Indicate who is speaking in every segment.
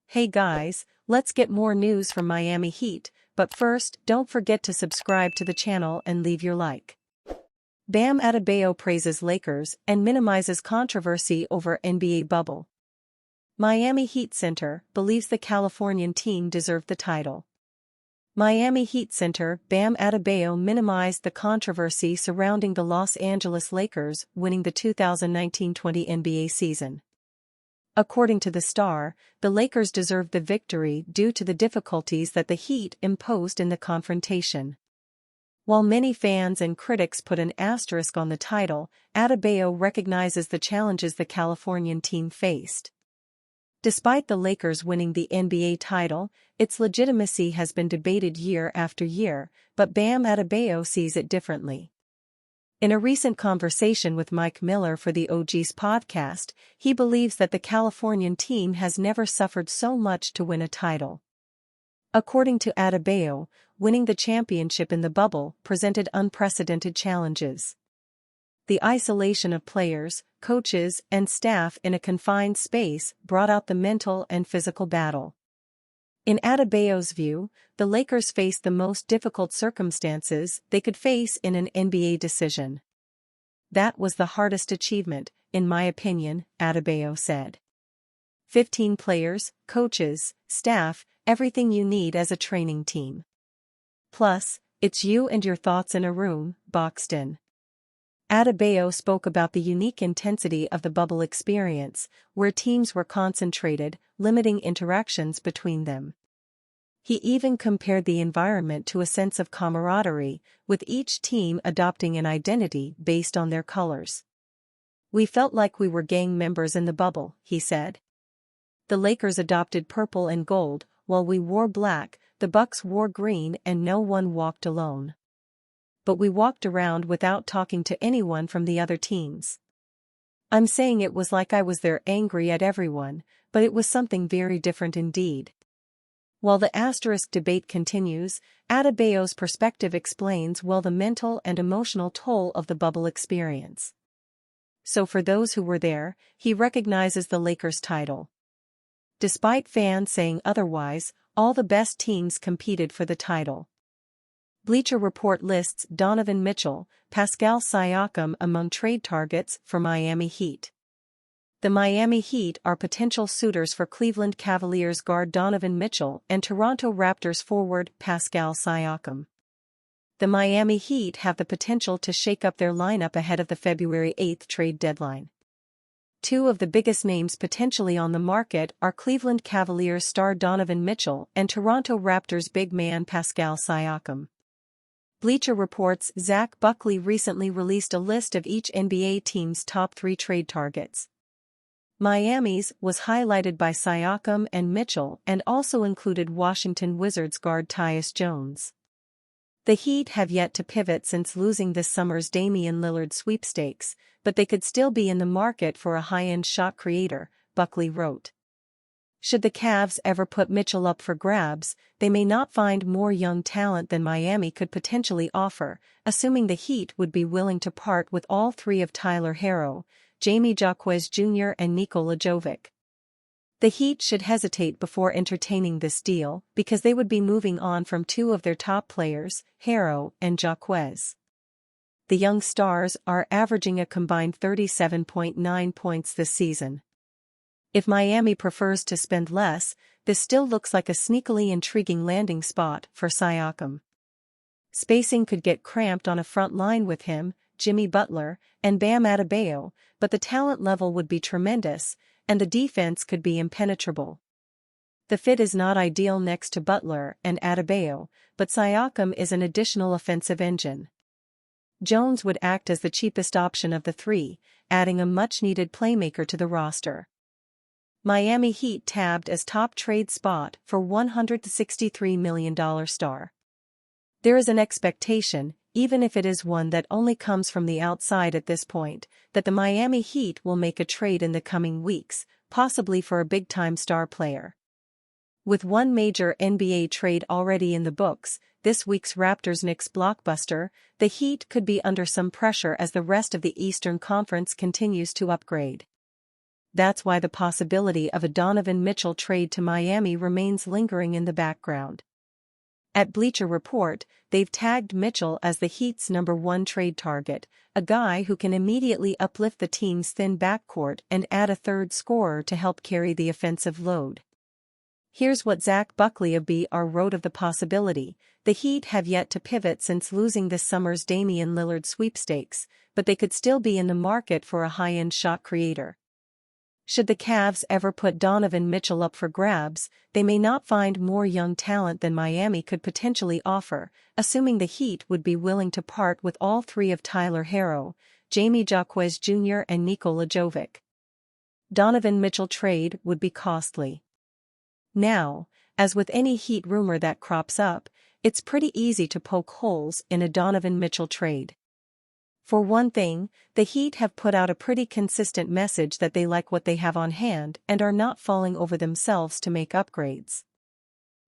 Speaker 1: Hey guys, let's get more news from Miami Heat, but first, don't forget to subscribe to the channel and leave your like. Bam Adebayo praises Lakers and minimizes controversy over NBA bubble. Miami Heat center believes the Californian team deserved the title. Miami Heat center Bam Adebayo minimized the controversy surrounding the Los Angeles Lakers winning the 2019-20 NBA season. According to the Star, the Lakers deserved the victory due to the difficulties that the Heat imposed in the confrontation. While many fans and critics put an asterisk on the title, Adebayo recognizes the challenges the Californian team faced. Despite the Lakers winning the NBA title, its legitimacy has been debated year after year, but Bam Adebayo sees it differently. In a recent conversation with Mike Miller for the OG's podcast, he believes that the Californian team has never suffered so much to win a title. According to Adebayo, winning the championship in the bubble presented unprecedented challenges. The isolation of players, coaches, and staff in a confined space brought out the mental and physical battle. In Adebayo's view, the Lakers faced the most difficult circumstances they could face in an NBA decision. That was the hardest achievement, in my opinion, Adebayo said. 15 players, coaches, staff, everything you need as a training team. Plus, it's you and your thoughts in a room, boxed in. Adebayo spoke about the unique intensity of the bubble experience, where teams were concentrated, limiting interactions between them. He even compared the environment to a sense of camaraderie, with each team adopting an identity based on their colors. We felt like we were gang members in the bubble, he said. The Lakers adopted purple and gold, while we wore black, the Bucks wore green, and no one walked alone. But we walked around without talking to anyone from the other teams. I'm saying it was like I was there angry at everyone, but it was something very different indeed. While the asterisk debate continues, Adebayo's perspective explains well the mental and emotional toll of the bubble experience. So for those who were there, he recognizes the Lakers' title. Despite fans saying otherwise, all the best teams competed for the title. Bleacher Report lists Donovan Mitchell, Pascal Siakam among trade targets for Miami Heat. The Miami Heat are potential suitors for Cleveland Cavaliers guard Donovan Mitchell and Toronto Raptors forward Pascal Siakam. The Miami Heat have the potential to shake up their lineup ahead of the February 8 trade deadline. Two of the biggest names potentially on the market are Cleveland Cavaliers star Donovan Mitchell and Toronto Raptors big man Pascal Siakam. Bleacher Report's Zach Buckley recently released a list of each NBA team's top 3 trade targets. Miami's was highlighted by Siakam and Mitchell and also included Washington Wizards guard Tyus Jones. The Heat have yet to pivot since losing this summer's Damian Lillard sweepstakes, but they could still be in the market for a high-end shot creator, Buckley wrote. Should the Cavs ever put Mitchell up for grabs, they may not find more young talent than Miami could potentially offer, assuming the Heat would be willing to part with all 3 of Tyler Herro, Jamie Jaquez Jr. and Nikola Jovic. The Heat should hesitate before entertaining this deal because they would be moving on from 2 of their top players, Herro and Jaquez. The young stars are averaging a combined 37.9 points this season. If Miami prefers to spend less, this still looks like a sneakily intriguing landing spot for Siakam. Spacing could get cramped on a front line with him, Jimmy Butler, and Bam Adebayo, but the talent level would be tremendous, and the defense could be impenetrable. The fit is not ideal next to Butler and Adebayo, but Siakam is an additional offensive engine. Jones would act as the cheapest option of the 3, adding a much-needed playmaker to the roster. Miami Heat tabbed as top trade spot for $163 million star. There is an expectation, even if it is one that only comes from the outside at this point, that the Miami Heat will make a trade in the coming weeks, possibly for a big-time star player. With one major NBA trade already in the books, this week's Raptors-Knicks blockbuster, the Heat could be under some pressure as the rest of the Eastern Conference continues to upgrade. That's why the possibility of a Donovan Mitchell trade to Miami remains lingering in the background. At Bleacher Report, they've tagged Mitchell as the Heat's #1 trade target, a guy who can immediately uplift the team's thin backcourt and add a third scorer to help carry the offensive load. Here's what Zach Buckley of BR wrote of the possibility. The Heat have yet to pivot since losing this summer's Damian Lillard sweepstakes, but they could still be in the market for a high-end shot creator. Should the Cavs ever put Donovan Mitchell up for grabs, they may not find more young talent than Miami could potentially offer, assuming the Heat would be willing to part with all three of Tyler Herro, Jamie Jaquez Jr. and Nikola Jovic. Donovan Mitchell trade would be costly. Now, as with any Heat rumor that crops up, it's pretty easy to poke holes in a Donovan Mitchell trade. For one thing, the Heat have put out a pretty consistent message that they like what they have on hand and are not falling over themselves to make upgrades.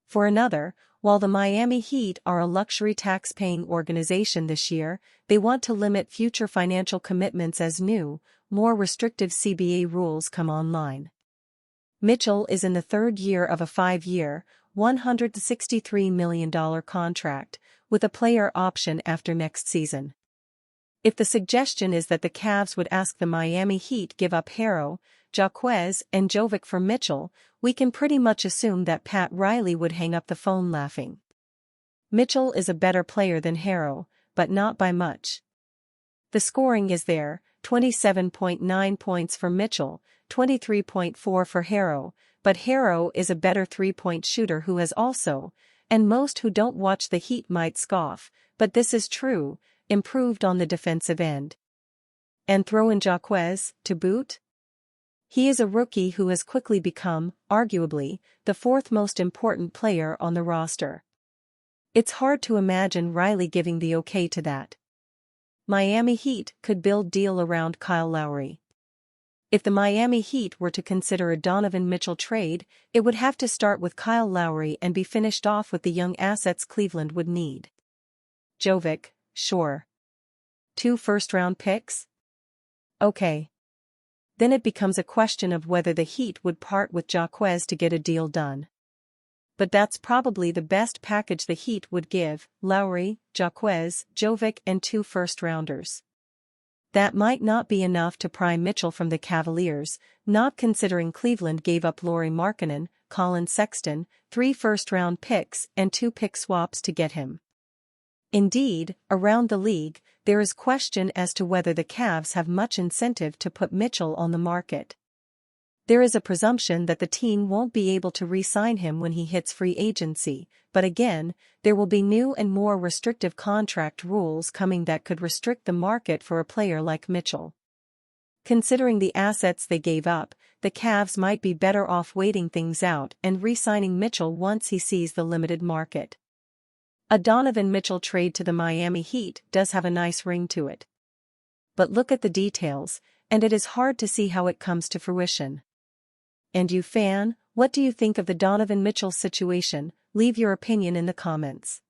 Speaker 1: For another, while the Miami Heat are a luxury tax-paying organization this year, they want to limit future financial commitments as new, more restrictive CBA rules come online. Mitchell is in the third year of a 5-year, $163 million contract, with a player option after next season. If the suggestion is that the Cavs would ask the Miami Heat give up Herro, Jaquez and Jovic for Mitchell, we can pretty much assume that Pat Riley would hang up the phone laughing. Mitchell is a better player than Herro, but not by much. The scoring is there, 27.9 points for Mitchell, 23.4 for Herro, but Herro is a better three-point shooter who has also, and most who don't watch the Heat might scoff, but this is true, improved on the defensive end. And throw in Jaquez, to boot? He is a rookie who has quickly become, arguably, the fourth most important player on the roster. It's hard to imagine Riley giving the okay to that. Miami Heat could build deal around Kyle Lowry. If the Miami Heat were to consider a Donovan Mitchell trade, it would have to start with Kyle Lowry and be finished off with the young assets Cleveland would need. Jovic, sure. 2 first-round picks? Okay. Then it becomes a question of whether the Heat would part with Jaquez to get a deal done. But that's probably the best package the Heat would give: Lowry, Jaquez, Jovic and 2 first-rounders. That might not be enough to pry Mitchell from the Cavaliers, not considering Cleveland gave up Lauri Markkanen, Colin Sexton, 3 first-round picks and 2 pick swaps to get him. Indeed, around the league, there is question as to whether the Cavs have much incentive to put Mitchell on the market. There is a presumption that the team won't be able to re-sign him when he hits free agency, but again, there will be new and more restrictive contract rules coming that could restrict the market for a player like Mitchell. Considering the assets they gave up, the Cavs might be better off waiting things out and re-signing Mitchell once he sees the limited market. A Donovan Mitchell trade to the Miami Heat does have a nice ring to it. But look at the details, and it is hard to see how it comes to fruition. And you fan, what do you think of the Donovan Mitchell situation? Leave your opinion in the comments.